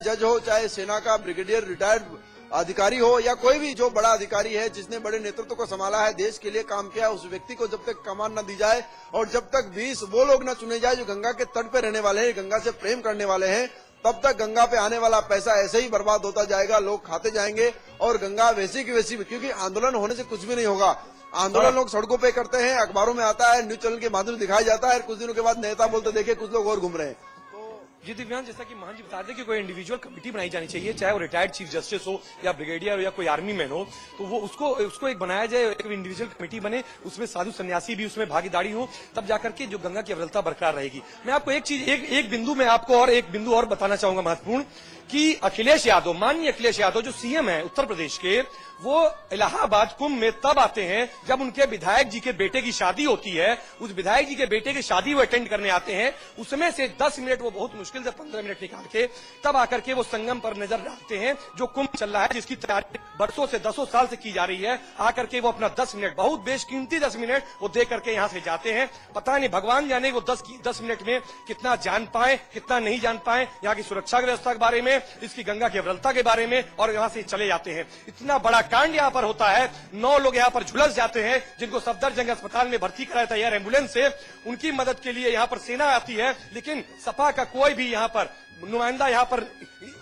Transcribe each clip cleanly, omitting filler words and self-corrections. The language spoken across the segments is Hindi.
जज हो, चाहे सेना का ब्रिगेडियर रिटायर्ड अधिकारी हो, या कोई भी जो बड़ा अधिकारी है जिसने बड़े नेतृत्व को संभाला है, देश के लिए काम किया है, उस व्यक्ति को जब तक कमान न दी जाए और जब तक 20 वो लोग न चुने जाए जो गंगा के तट पे रहने वाले हैं, गंगा से प्रेम करने वाले हैं, तब तक गंगा पे आने वाला पैसा ऐसे ही बर्बाद होता जाएगा, लोग खाते जाएंगे और गंगा वैसी की वैसी, क्योंकि आंदोलन होने से कुछ भी नहीं होगा। आंदोलन लोग सड़कों पे करते हैं, अखबारों में आता है, न्यूज चैनल के माध्यम से दिखाया जाता है, कुछ दिनों के बाद नेता बोलते देखे कुछ लोग और घूम रहे हैं। जी दिव्यांग, जैसा कि महान जी बता दें कि कोई इंडिविजुअल कमेटी बनाई जानी चाहिए, चाहे वो रिटायर्ड चीफ जस्टिस हो या ब्रिगेडियर हो या कोई आर्मी मैन हो, तो वो उसको एक बनाया जाए, एक इंडिविजुअल कमेटी बने, उसमें साधु सन्यासी भी उसमें भागीदारी हो, तब जाकर के जो गंगा की अविरलता बरकरार रहेगी। मैं आपको एक चीज एक बिंदु में आपको और एक बिंदु और बताना चाहूंगा महत्वपूर्ण, कि अखिलेश यादव, माननीय अखिलेश यादव जो सीएम है उत्तर प्रदेश के, वो इलाहाबाद कुंभ में तब आते हैं जब उनके विधायक जी के बेटे की शादी होती है। उस विधायक जी के बेटे की शादी वो अटेंड करने आते हैं, उसमें से 10 मिनट वो बहुत मुश्किल से 15 मिनट निकाल के तब आकर के वो संगम पर नजर डालते हैं, जो कुंभ चल रहा है, जिसकी तैयारी बरसों से 10 साल से की जा रही है। आकर के वो अपना 10 मिनट, बहुत बेशकीमती 10 मिनट वो दे करके यहाँ से जाते हैं। पता नहीं भगवान जाने वो 10 मिनट में कितना जान पाए, कितना नहीं जान पाए, यहाँ की सुरक्षा व्यवस्था के बारे में, इसकी गंगा की अविरलता के बारे में, और यहाँ से चले जाते हैं। इतना बड़ा कांड यहाँ पर होता है, 9 लोग यहाँ पर झुलस जाते हैं, जिनको सफदरजंग अस्पताल में भर्ती कराया था एयर एम्बुलेंस से। उनकी मदद के लिए यहाँ पर सेना आती है, लेकिन सपा का कोई भी यहाँ पर नुमाइंदा यहाँ पर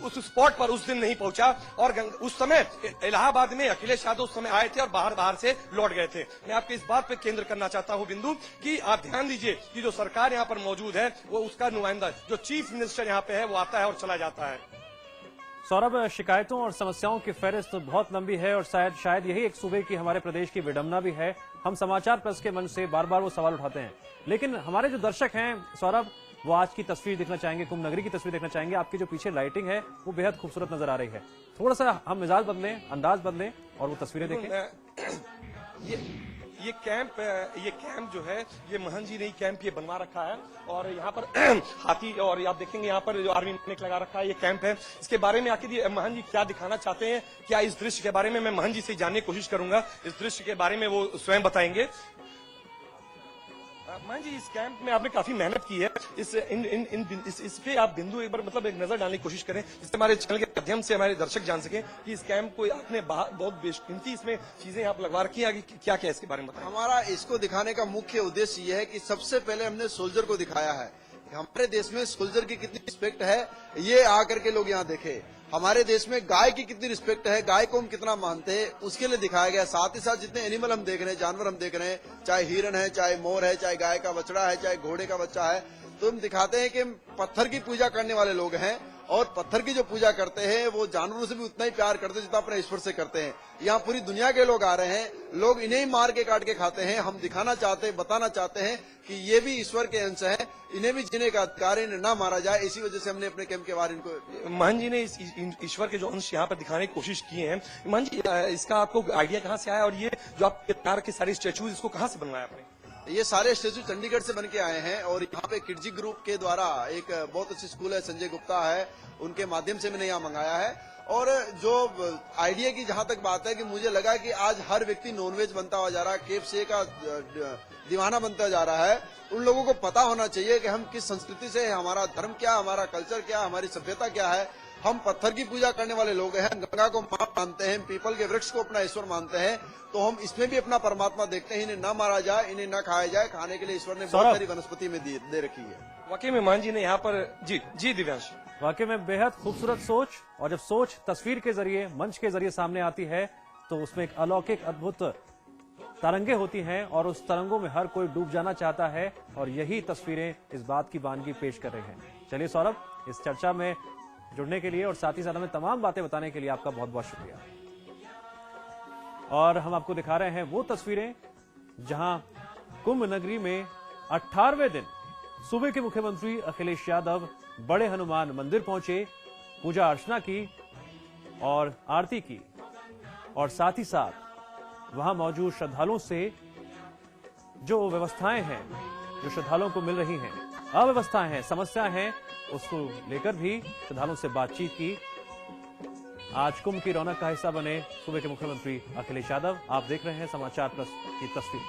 उस स्पॉट पर उस दिन नहीं पहुंचा। और उस समय इलाहाबाद में अखिलेश यादव उस समय आए थे और बाहर से लौट गए थे। मैं आपके इस बात पे केंद्र करना चाहता हूं बिंदु, कि आप ध्यान दीजिए कि जो सरकार यहाँ पर मौजूद है, वो उसका नुमाइंदा जो चीफ मिनिस्टर यहाँ पे है, वो आता है और चला जाता है। सौरभ, शिकायतों और समस्याओं की फहरिस्त बहुत लंबी है और शायद यही एक सूबे की, हमारे प्रदेश की विडंबना भी है। हम समाचार प्लस के मंच से बार बार वो सवाल उठाते हैं, लेकिन हमारे जो दर्शक हैं सौरभ, वो आज की तस्वीर देखना चाहेंगे, कुंभ नगरी की तस्वीर देखना चाहेंगे। आपकी जो पीछे लाइटिंग है वो बेहद खूबसूरत नजर आ रही है। थोड़ा सा हम मिजाज बदलें, अंदाज बदलें और वो तस्वीरें देखें। ये कैंप जो है, ये महन जी ने ही कैंप ये बनवा रखा है, और यहाँ पर हाथी, और आप देखेंगे यहाँ पर जो आर्मी ने लगा रखा है, ये कैंप है। इसके बारे में आखिर महन जी क्या दिखाना चाहते हैं, क्या इस दृश्य के बारे में मैं महन जी से जानने की कोशिश करूंगा। इस दृश्य के बारे में वो स्वयं बताएंगे। महन जी, इस कैंप में आपने काफी मेहनत की है, इस पे आप बिंदु एक बार मतलब एक नजर डालने की कोशिश करें, जिससे हमारे चैनल के माध्यम से हमारे दर्शक जान सके कि इस कैंप को आपने बहुत बेशकीमती इसमें चीजें आप लगवा रखी है, क्या क्या इसके बारे में बताएं। हमारा इसको दिखाने का मुख्य उद्देश्य ये है कि सबसे पहले हमने सोल्जर को दिखाया है, हमारे देश में सोल्जर की कितनी रिस्पेक्ट है, ये आकर के लोग यहाँ देखे। हमारे देश में गाय की कितनी रिस्पेक्ट है, गाय को हम कितना मानते हैं, उसके लिए दिखाया गया। साथ ही साथ जितने एनिमल हम देख रहे हैं, जानवर हम देख रहे हैं, चाहे हिरन है, चाहे मोर है, चाहे गाय का बछड़ा है, चाहे घोड़े का बच्चा है, तो हम दिखाते हैं कि पत्थर की पूजा करने वाले लोग हैं, और पत्थर की जो पूजा करते हैं वो जानवरों से भी उतना ही प्यार करते हैं जितना अपने ईश्वर से करते हैं। यहाँ पूरी दुनिया के लोग आ रहे हैं, लोग इन्हें ही मार के काट के खाते हैं। हम दिखाना चाहते हैं, बताना चाहते हैं कि ये भी ईश्वर के अंश हैं, इन्हें भी जीने का अधिकार, इन्हें ना मारा जाए। इसी वजह से हमने अपने कैंप के बाहर इनको, महन जी ने इस ईश्वर के जो अंश यहाँ पर दिखाने की कोशिश की है। महन जी, इसका आपको आइडिया कहाँ से आया, और ये जो आपके प्यार के सारे स्टैचूज, इसको कहाँ से बनवाया आपने? ये सारे स्टैचू चंडीगढ़ से बन के आए हैं, और यहाँ पे किडजी ग्रुप के द्वारा एक बहुत अच्छी स्कूल है, संजय गुप्ता है, उनके माध्यम से मैंने यहाँ मंगाया है। और जो आइडिया की जहां तक बात है, कि मुझे लगा कि आज हर व्यक्ति नॉनवेज बनता हुआ जा रहा है, KFC का दीवाना बनता जा रहा है। उन लोगों को पता होना चाहिए कि हम किस संस्कृति से, हमारा धर्म क्या, हमारा कल्चर क्या, हमारी सभ्यता क्या है। हम पत्थर की पूजा करने वाले लोग हैं, गंगा को मां मानते हैं, पीपल के वृक्ष को अपना ईश्वर मानते हैं, तो हम इसमें भी अपना परमात्मा देखते हैं। इन्हें ना मारा जाए, इन्हें ना खाया जाए, खाने के लिए ईश्वर ने बहुत सारी वनस्पति में दे रखी है। वाकई में महन जी ने यहाँ पर जी दिव्यांश, वाकई में बेहद खूबसूरत सोच, और जब सोच तस्वीर के जरिए, मंच के जरिए सामने आती है, तो उसमें एक अलौकिक अद्भुत तरंगे होती हैं, और उस तरंगों में हर कोई डूब जाना चाहता है, और यही तस्वीरें इस बात की वानगी पेश कर रही हैं। चलिए सौरभ, इस चर्चा में जुड़ने के लिए और साथ ही साथ हमें तमाम बातें बताने के लिए आपका बहुत बहुत शुक्रिया। और हम आपको दिखा रहे हैं वो तस्वीरें जहां कुंभ नगरी में 18वें दिन सूबे के मुख्यमंत्री अखिलेश यादव बड़े हनुमान मंदिर पहुंचे, पूजा अर्चना की और आरती की, और साथ ही साथ वहां मौजूद श्रद्धालुओं से जो व्यवस्थाएं हैं, जो श्रद्धालुओं को मिल रही हैं, अव्यवस्थाएं हैं, समस्याएं हैं, उसको लेकर भी श्रद्धालुओं से बातचीत की। आज कुंभ की रौनक का हिस्सा बने सूबे के मुख्यमंत्री अखिलेश यादव। आप देख रहे हैं समाचार प्लस की तस्वीर।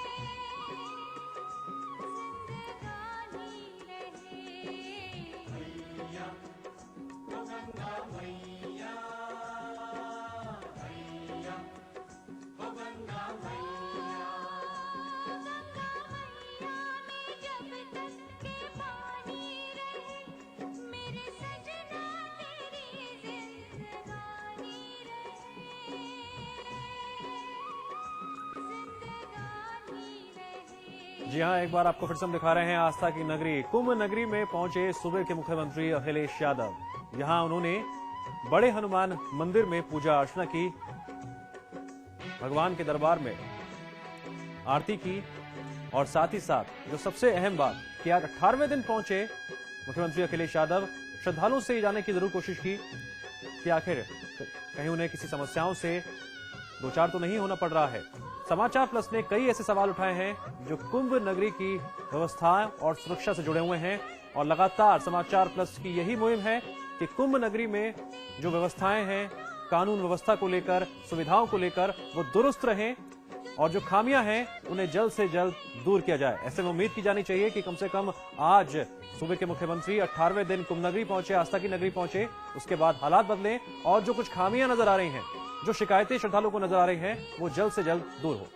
जी हां, एक बार आपको फिर से हम दिखा रहे हैं आस्था की नगरी कुंभ नगरी में पहुंचे सूबे के मुख्यमंत्री अखिलेश यादव। यहां उन्होंने बड़े हनुमान मंदिर में पूजा अर्चना की, भगवान के दरबार में आरती की और साथ ही साथ जो सबसे अहम बात कि आज 18वें दिन पहुंचे मुख्यमंत्री अखिलेश यादव, श्रद्धालुओं से ये जानने की जरूर कोशिश की कि आखिर कहीं उन्हें किसी समस्याओं से दो चार तो नहीं होना पड़ रहा है। समाचार प्लस ने कई ऐसे सवाल उठाए हैं जो कुंभ नगरी की व्यवस्थाएं और सुरक्षा से जुड़े हुए हैं और लगातार समाचार प्लस की यही मुहिम है कि कुंभ नगरी में जो व्यवस्थाएं हैं, कानून व्यवस्था को लेकर, सुविधाओं को लेकर वो दुरुस्त रहें और जो खामियां हैं उन्हें जल्द से जल्द दूर किया जाए। ऐसे में उम्मीद की जानी चाहिए कि कम से कम आज सूबे के मुख्यमंत्री 18वें दिन कुंभ नगरी पहुंचे, आस्था की नगरी पहुंचे, उसके बाद हालात बदलें और जो कुछ खामियां नजर आ रही हैं, जो शिकायतें श्रद्धालुओं को नजर आ रही हैं, वो जल्द से जल्द दूर हो।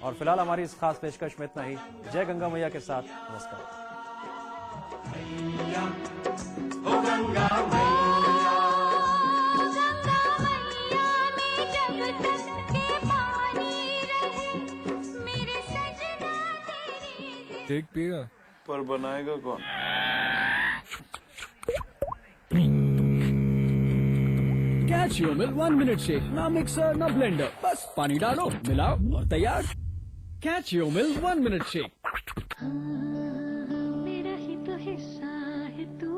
और फिलहाल हमारी इस खास पेशकश में इतना ही। जय गंगा मैया के साथ नमस्कार। देख पिएगा पर बनाएगा कौन? Catch your milk 1 minute shake, ना मिक्सर ना ब्लेंडर, बस पानी डालो, मिलाओ और तैयार। Catch your milk 1 minute shake. मेरा ही तो हिस्सा है तू,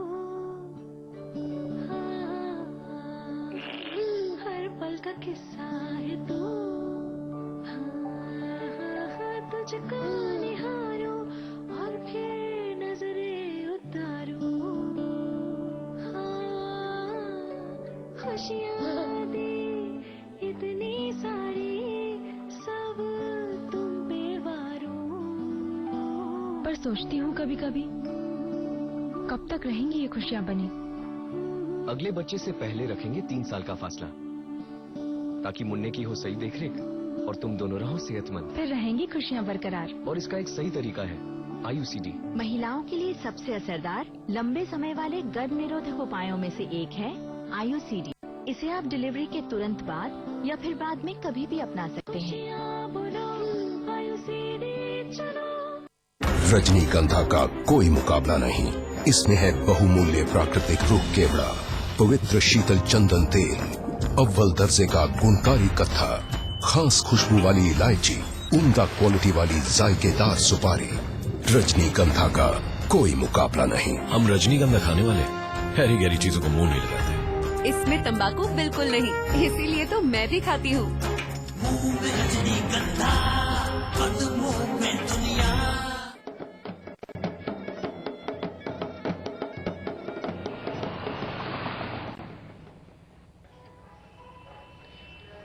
हर पल का किस्सा है तू, तुझको निहारो और फिर नजरे उतारो, खुशियाँ दे इतनी सारी, सब तुम पे वारो। पर सोचती हूँ कभी कभी, कब तक रहेंगी ये खुशियाँ बनी? अगले बच्चे से पहले रखेंगे 3 साल का फासला, ताकि मुन्ने की हो सही देखरेख और तुम दोनों रहो सेहतमंद। फिर रहेंगी खुशियाँ बरकरार। और इसका एक सही तरीका है, IUCD। महिलाओं के लिए सबसे असरदार लंबे समय वाले गर्भ निरोधक उपायों में से एक है IUCD। इसे आप डिलीवरी के तुरंत बाद या फिर बाद में कभी भी अपना सकते हैं। रजनीगंधा का कोई मुकाबला नहीं। इसमें है बहुमूल्य प्राकृतिक रूप केवड़ा, पवित्र शीतल चंदन तेल, अव्वल दर्जे का गुणकारी कत्था, खास खुशबू वाली इलायची, उम्दा क्वालिटी वाली जायकेदार सुपारी। रजनीगंधा का कोई मुकाबला नहीं। हम रजनीगंधा खाने वाले हैरी गैरी चीजों को मुंह नहीं लगाते। इसमें तंबाकू बिल्कुल नहीं, इसीलिए तो मैं भी खाती हूँ।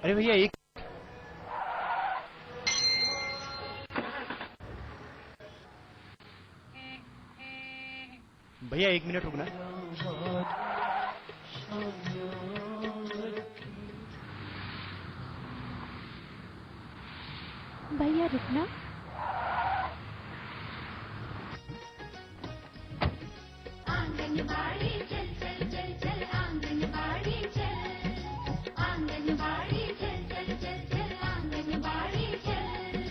अरे भैया एक मिनट रुकना। भैया रुकना। आंगनबाड़ी चल चल चल चल, आंगनबाड़ी चल, आंगनबाड़ी चल चल चल चल, आंगनबाड़ी चल,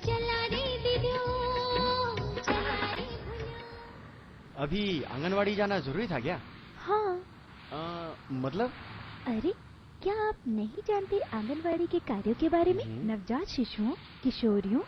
चला रे दीदियों, चला रे भैया। अभी आंगनवाड़ी जाना जरूरी था क्या? हाँ। मतलब? अरे क्या आप नहीं जानते आंगनवाड़ी के कार्यों के बारे में? नवजात शिशुओं, किशोरियों,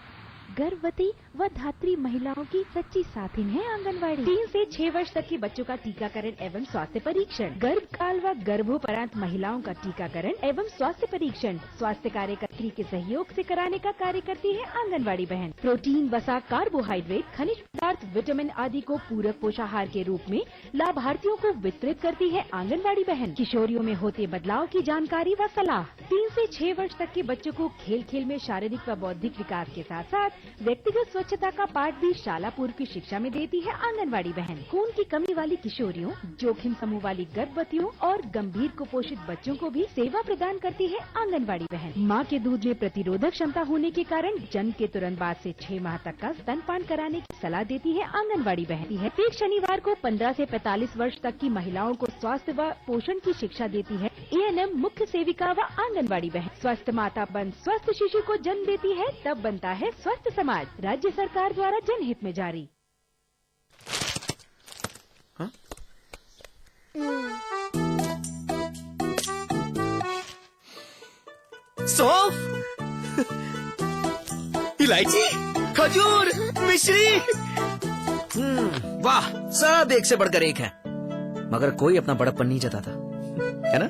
गर्भवती व धात्री महिलाओं की सच्ची साथिन है आंगनवाड़ी। 3 से 6 वर्ष तक के बच्चों का टीकाकरण एवं स्वास्थ्य परीक्षण, गर्भकाल व गर्भोपरांत महिलाओं का टीकाकरण एवं स्वास्थ्य परीक्षण स्वास्थ्य कार्यकर्त्री के सहयोग से कराने का कार्य करती है आंगनवाड़ी बहन। प्रोटीन, वसा, कार्बोहाइड्रेट, खनिज पदार्थ, विटामिन आदि को पूरक पोषाहार के रूप में लाभार्थियों को वितरित करती है आंगनवाड़ी बहन। किशोरियों में होते बदलाव की जानकारी व सलाह। 3 से 6 वर्ष तक के बच्चों को खेल खेल में शारीरिक व बौद्धिक विकास के साथ साथ व्यक्तिगत स्वच्छता का पाठ भी शाला पूर्व की शिक्षा में देती है आंगनवाड़ी बहन। खून की कमी वाली किशोरियों, जोखिम समूह वाली गर्भवतियों और गंभीर कुपोषित बच्चों को भी सेवा प्रदान करती है आंगनवाड़ी बहन। माँ के दूध दूध में प्रतिरोधक क्षमता होने के कारण जन्म के तुरंत बाद से 6 माह तक का स्तनपान कराने की सलाह देती है आंगनबाड़ी बहन। प्रत्येक शनिवार को 15 से 45 वर्ष तक की महिलाओं को स्वास्थ्य व पोषण की शिक्षा देती है ANM मुख्य सेविका व आंगनबाड़ी बहन। स्वस्थ माता बन स्वस्थ शिशु को जन्म देती है, तब बनता है स्वस्थ समाज। राज्य सरकार द्वारा जनहित में जारी। सौंफ, इलायची, खजूर, मिश्री, वाह, सब एक से बढ़कर एक है। मगर कोई अपना बड़प्पन नहीं जताता, है ना?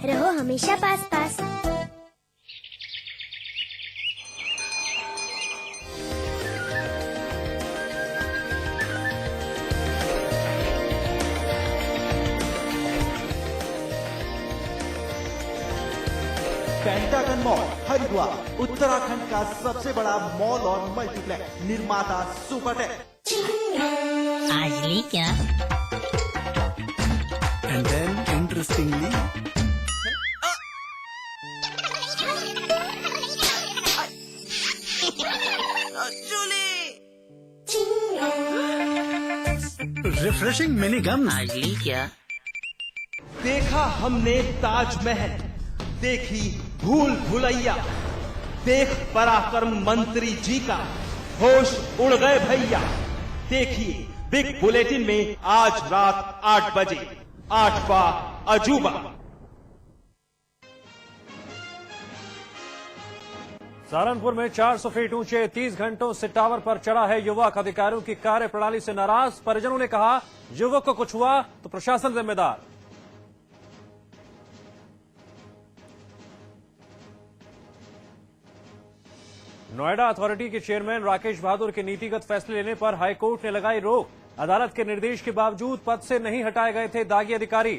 रहो हमेशा पास पास। पेंटागन मॉल हरिद्वार उत्तराखंड का सबसे बड़ा मॉल और मल्टीप्लेक्स निर्माता सुपरटेक। आज ली क्या? And then interestingly refreshing mini gum. आज ली क्या? देखा हमने ताजमहल, देखी भूल भुलैया, देख पराक्रम मंत्री जी का, होश उड़ गए भैया। देखिए बिग बुलेटिन में आज रात 8 बजे 8वां अजूबा। सहारनपुर में 400 फीट ऊंचे 30 घंटों से टावर पर चढ़ा है युवक। अधिकारियों की कार्य प्रणाली से नाराज परिजनों ने कहा, युवक को कुछ हुआ तो प्रशासन जिम्मेदार। नोएडा अथॉरिटी के चेयरमैन राकेश बहादुर के नीतिगत फैसले लेने पर हाईकोर्ट ने लगाई रोक। अदालत के निर्देश के बावजूद पद से नहीं हटाए गए थे दागी अधिकारी।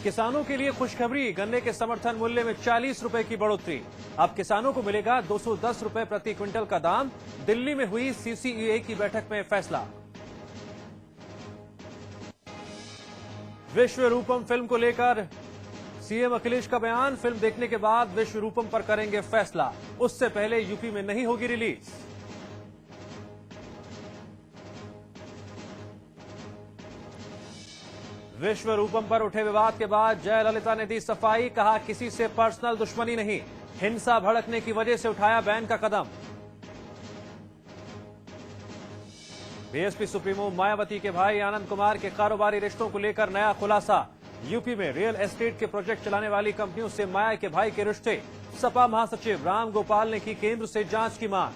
किसानों के लिए खुशखबरी, गन्ने के समर्थन मूल्य में 40 रुपए की बढ़ोतरी। अब किसानों को मिलेगा 210 रुपए प्रति क्विंटल का दाम। दिल्ली में हुई CCEA की बैठक में फैसला। विश्व रूपम फिल्म को लेकर सीएम अखिलेश का बयान, फिल्म देखने के बाद विश्व रूपम पर करेंगे फैसला, उससे पहले यूपी में नहीं होगी रिलीज। विश्व रूपम पर उठे विवाद के बाद जयललिता ने दी सफाई, कहा किसी से पर्सनल दुश्मनी नहीं, हिंसा भड़कने की वजह से उठाया बैन का कदम। बीएसपी सुप्रीमो मायावती के भाई आनंद कुमार के कारोबारी रिश्तों को लेकर नया खुलासा। यूपी में रियल एस्टेट के प्रोजेक्ट चलाने वाली कंपनियों से माया के भाई के रिश्ते। सपा महासचिव राम गोपाल ने की केंद्र से जांच की मांग।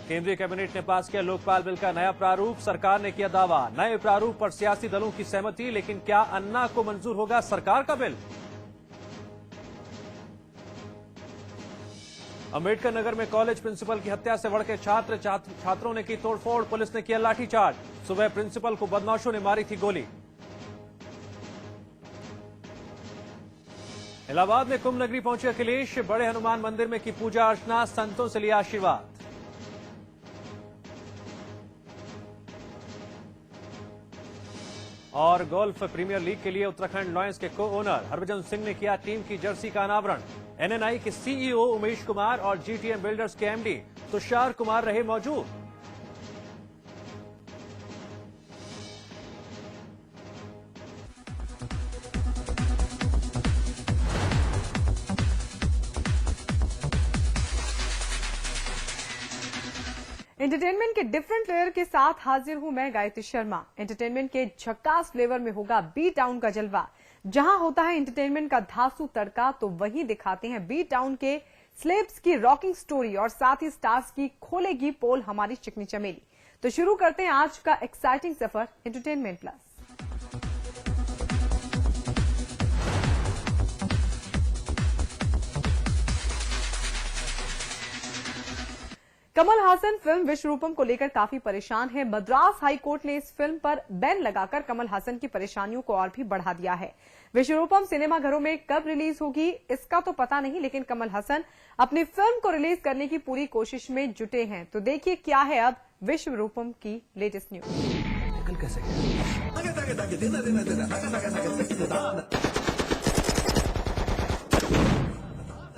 केंद्रीय कैबिनेट ने पास किया लोकपाल बिल का नया प्रारूप, सरकार ने किया दावा, नए प्रारूप पर सियासी दलों की सहमति, लेकिन क्या अन्ना को मंजूर होगा सरकार का बिल? अंबेडकर नगर में कॉलेज प्रिंसिपल की हत्या से भड़के छात्रों ने की तोड़फोड़, पुलिस ने किया लाठीचार्ज। सुबह प्रिंसिपल को बदमाशों ने मारी थी गोली। इलाहाबाद में कुंभ नगरी पहुंचे अखिलेश, बड़े हनुमान मंदिर में की पूजा अर्चना, संतों से लिया आशीर्वाद। और गोल्फ प्रीमियर लीग के लिए उत्तराखंड लॉयंस के को ओनर हरभजन सिंह ने किया टीम की जर्सी का अनावरण। एनएनआई के सीईओ उमेश कुमार और जीटीएम बिल्डर्स के एमडी तुषार कुमार रहे मौजूद। एंटरटेनमेंट के डिफरेंट लेयर के साथ हाजिर हूं मैं गायत्री शर्मा। एंटरटेनमेंट के झक्कास फ्लेवर में होगा बी टाउन का जलवा। जहां होता है एंटरटेनमेंट का धांसू तड़का, तो वहीं दिखाते हैं बी टाउन के स्लेब्स की रॉकिंग स्टोरी और साथ ही स्टार्स की खोलेगी पोल हमारी चिकनी चमेली। तो शुरू करते हैं आज का एक्साइटिंग सफर entertainment plus. Kamal Haasan film Vishwaroopam को लेकर काफी परेशान है। मद्रास हाई कोर्ट ने इस फिल्म पर बैन लगाकर कमल हासन की परेशानियों को और भी बढ़ा दिया है। विश्वरूपम सिनेमाघरों में कब रिलीज होगी इसका तो पता नहीं, लेकिन कमल हासन अपनी फिल्म को रिलीज करने की पूरी कोशिश में जुटे हैं। तो देखिए क्या है अब विश्वरूपम की लेटेस्ट न्यूज। कल कैसे